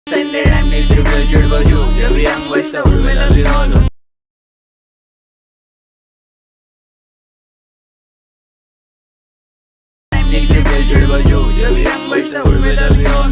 Sunday I'm next to the church baju Ravi ang vashta urmela vironu I'm next to the church baju Ravi ang vashta urmela vironu